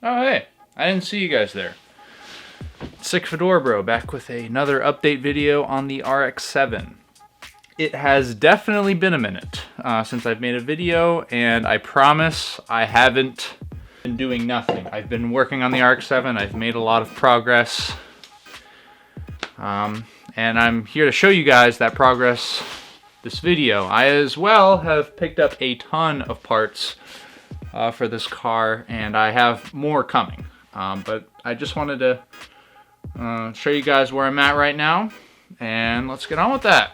Oh, hey, I didn't see you guys there. Sick Fedora Bro, back with another update video on the RX7. It has definitely been a minute since I've made a video, and I promise I haven't been doing nothing. I've been working on the RX7, I've made a lot of progress, and I'm here to show you guys that progress this video. I as well have picked up a ton of parts for this car, and I have more coming. But I just wanted to show you guys where I'm at right now, and let's get on with that.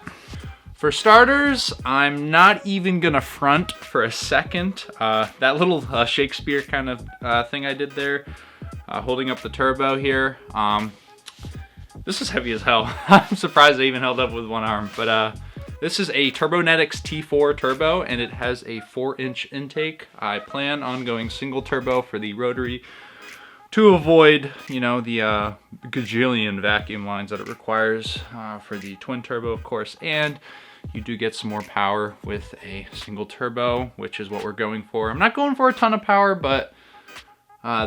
For starters, I'm not even gonna front for a second. That little Shakespeare kind of thing I did there, holding up the turbo here. This is heavy as hell. I'm surprised I even held up with one arm, but this is a Turbonetics T4 turbo, and it has a 4-inch intake. I plan on going single turbo for the rotary to avoid, you know, the gajillion vacuum lines that it requires for the twin turbo, of course, and you do get some more power with a single turbo, which is what we're going for. I'm not going for a ton of power, but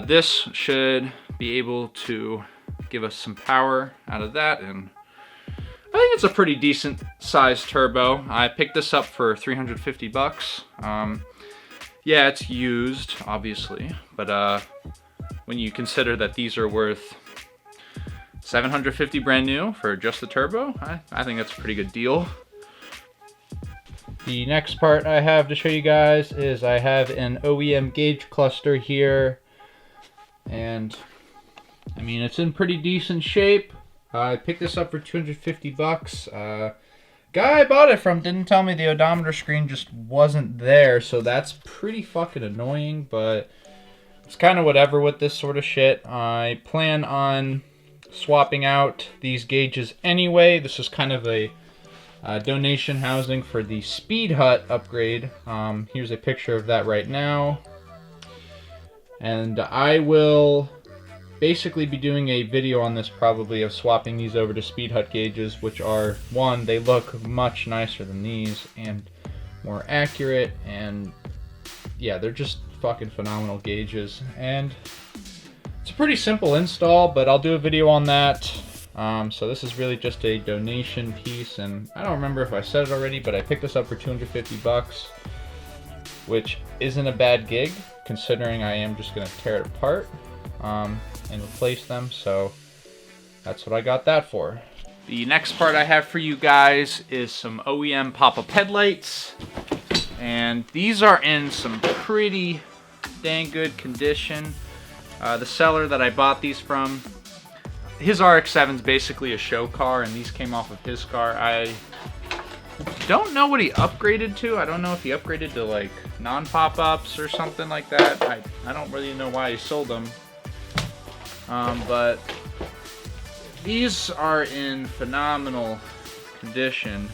this should be able to give us some power out of that, and I think it's a pretty decent sized turbo. I picked this up for 350 bucks. Yeah, it's used, obviously, but when you consider that these are worth 750 brand new for just the turbo, I think that's a pretty good deal. The next part I have to show you guys is I have an OEM gauge cluster here, and I mean, it's in pretty decent shape. I picked this up for 250 bucks. Guy I bought it from didn't tell me the odometer screen just wasn't there, so that's pretty fucking annoying, but it's kind of whatever with this sort of shit. I plan on swapping out these gauges anyway. This is kind of a donation housing for the Speed Hut upgrade. Here's a picture of that right now. And I will basically be doing a video on this probably of swapping these over to Speed Hut gauges, which are, one, they look much nicer than these and more accurate, and yeah, they're just fucking phenomenal gauges. And it's a pretty simple install, but I'll do a video on that. So this is really just a donation piece, and I don't remember if I said it already, but I picked this up for 250 bucks, which isn't a bad gig considering I am just gonna tear it apart and replace them, so that's what I got that for. The next part I have for you guys is some OEM pop-up headlights, and these are in some pretty dang good condition. The seller that I bought these from, his RX-7 is basically a show car, and these came off of his car. I don't know what he upgraded to. I don't know if he upgraded to like non-pop-ups or something like that. I don't really know why he sold them. But these are in phenomenal condition.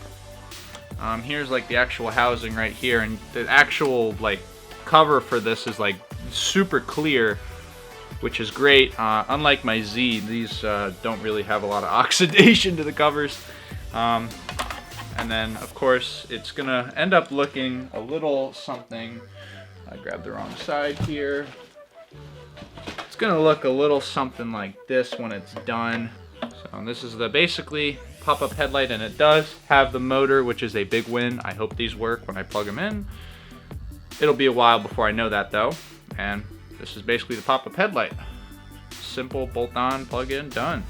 Here's like the actual housing right here, and the actual like cover for this is like super clear, which is great. Unlike my Z, these don't really have a lot of oxidation to the covers. And then, of course, it's gonna end up looking a little something. I grabbed the wrong side here. It's gonna look a little something like this when it's done. So this is the basically pop-up headlight, and it does have the motor, which is a big win. I hope these work when I plug them in. It'll be a while before I know that though. And this is basically the pop-up headlight. Simple, bolt on, plug in, done.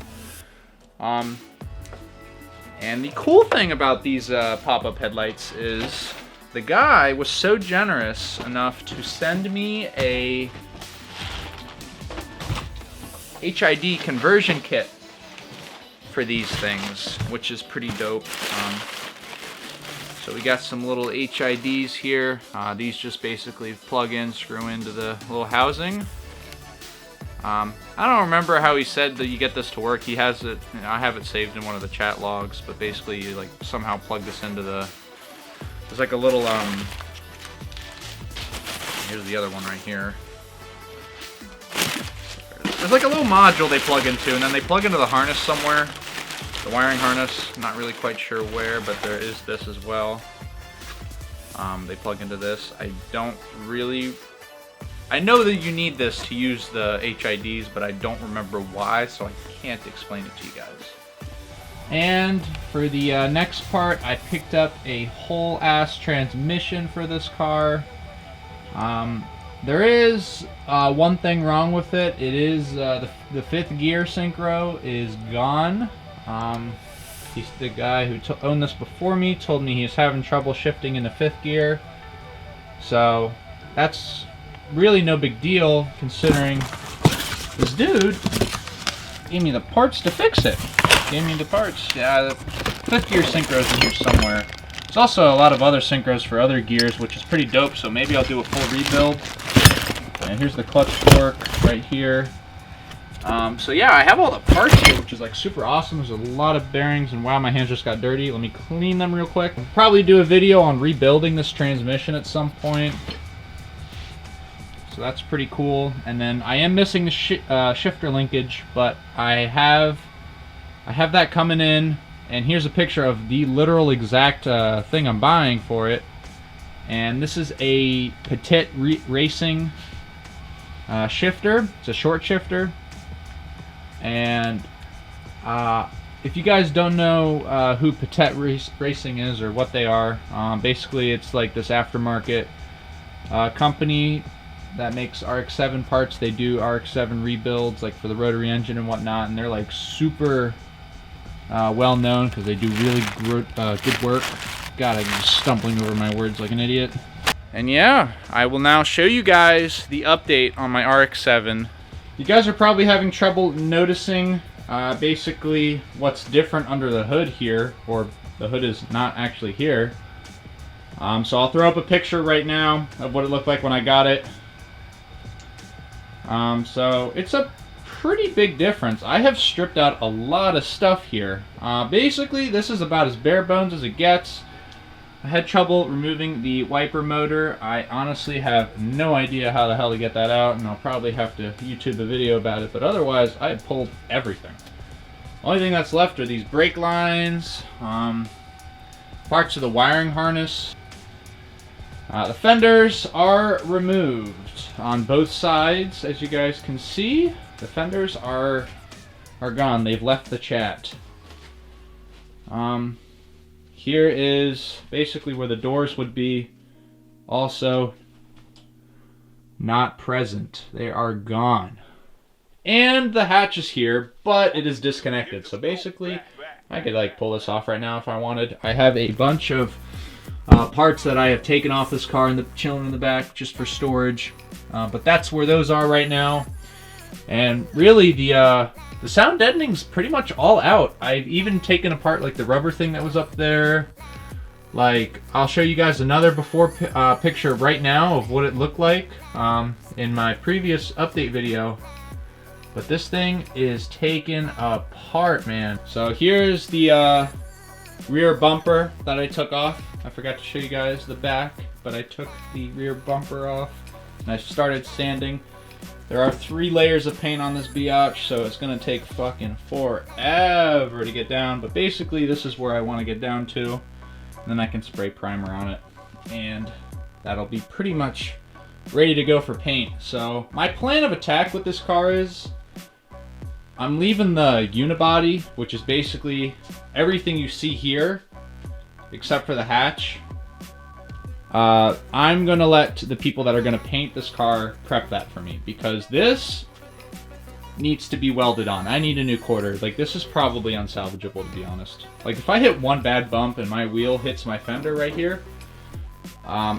And the cool thing about these pop-up headlights is the guy was so generous enough to send me a HID conversion kit for these things, which is pretty dope. So we got some little HIDs here. These just basically plug in, screw into the little housing. I don't remember how he said that you get this to work. He has it, you know, I have it saved in one of the chat logs, but basically you like somehow plug this into the, there's like a little, here's the other one right here. There's like a little module they plug into, and then they plug into the harness somewhere. The wiring harness, not really quite sure where, but there is this as well. They plug into this. I don't really I know that you need this to use the HIDs, but I don't remember why, so I can't explain it to you guys. And for the next part, I picked up a whole ass transmission for this car. There is one thing wrong with it. It is the fifth gear synchro is gone. The guy who owned this before me told me he's having trouble shifting into fifth gear. So that's really no big deal, considering this dude gave me the parts to fix it. Gave me the parts. Yeah, the fifth gear synchro is in here somewhere. There's also a lot of other synchros for other gears, which is pretty dope, so maybe I'll do a full rebuild. And here's the clutch fork right here. So yeah, I have all the parts here, which is like super awesome. There's a lot of bearings, and wow, my hands just got dirty. Let me clean them real quick. I'll probably do a video on rebuilding this transmission at some point. So that's pretty cool. And then I am missing the shifter linkage, but I have that coming in. And here's a picture of the literal exact thing I'm buying for it. And this is a Petit Racing shifter. It's a short shifter. And if you guys don't know who Petit Racing is or what they are, basically it's like this aftermarket company that makes RX7 parts. They do RX7 rebuilds, like for the rotary engine and whatnot, and they're like super well known because they do really good work. God, I'm just stumbling over my words like an idiot. And yeah, I will now show you guys the update on my RX7. You guys are probably having trouble noticing basically what's different under the hood here, or the hood is not actually here. So I'll throw up a picture right now of what it looked like when I got it. So it's a pretty big difference. I have stripped out a lot of stuff here. Basically, this is about as bare bones as it gets. I had trouble removing the wiper motor. I honestly have no idea how the hell to get that out, and I'll probably have to YouTube a video about it, but otherwise, I pulled everything. The only thing that's left are these brake lines, parts of the wiring harness. The fenders are removed on both sides, as you guys can see. The fenders are gone. They've left the chat. Here is basically where the doors would be, also not present. They are gone. And the hatch is here, but it is disconnected. So basically, I could like pull this off right now if I wanted. I have a bunch of parts that I have taken off this car and chilling in the back just for storage. But that's where those are right now. And really, the sound deadening's pretty much all out. I've even taken apart like the rubber thing that was up there. Like, I'll show you guys another before picture right now of what it looked like in my previous update video. But this thing is taken apart, man. So here's the rear bumper that I took off. I forgot to show you guys the back, but I took the rear bumper off and I started sanding. There are 3 layers of paint on this biatch, so it's gonna take fucking forever to get down, but basically this is where I want to get down to, and then I can spray primer on it, and that'll be pretty much ready to go for paint. So my plan of attack with this car is I'm leaving the unibody, which is basically everything you see here except for the hatch. I'm gonna let the people that are gonna paint this car prep that for me, because this needs to be welded on. I need a new quarter. Like, this is probably unsalvageable, to be honest. Like, if I hit one bad bump and my wheel hits my fender right here,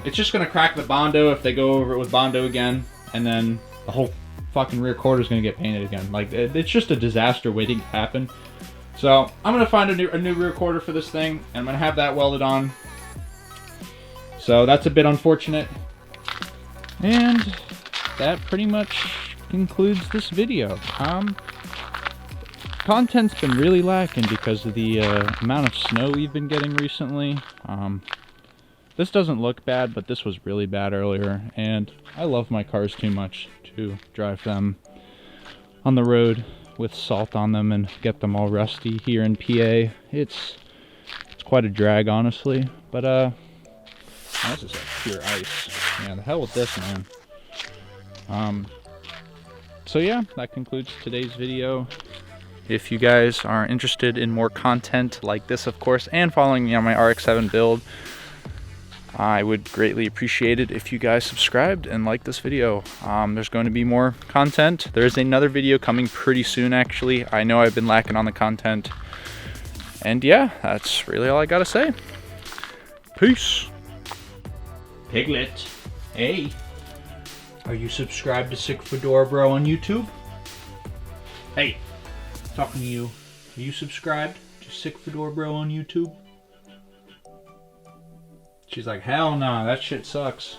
it's just gonna crack the Bondo if they go over it with Bondo again, and then the whole fucking rear quarter is gonna get painted again. Like, it's just a disaster waiting to happen. So I'm gonna find a new rear quarter for this thing, and I'm gonna have that welded on. So that's a bit unfortunate. And that pretty much concludes this video. Content's been really lacking because of the amount of snow we've been getting recently. This doesn't look bad, but this was really bad earlier, and I love my cars too much to drive them on the road with salt on them and get them all rusty here in PA. It's quite a drag, honestly, but this is like pure ice. Yeah, the hell with this, man. So yeah, that concludes today's video. If you guys are interested in more content like this, of course, and following me on my RX7 build, I would greatly appreciate it if you guys subscribed and liked this video. There's going to be more content. There's another video coming pretty soon, actually. I know I've been lacking on the content. And yeah, that's really all I gotta say. Peace. Piglet, hey. Are you subscribed to Sick Fedora Bro on YouTube? Hey, talking to you. Are you subscribed to Sick Fedora Bro on YouTube? She's like, hell nah, that shit sucks.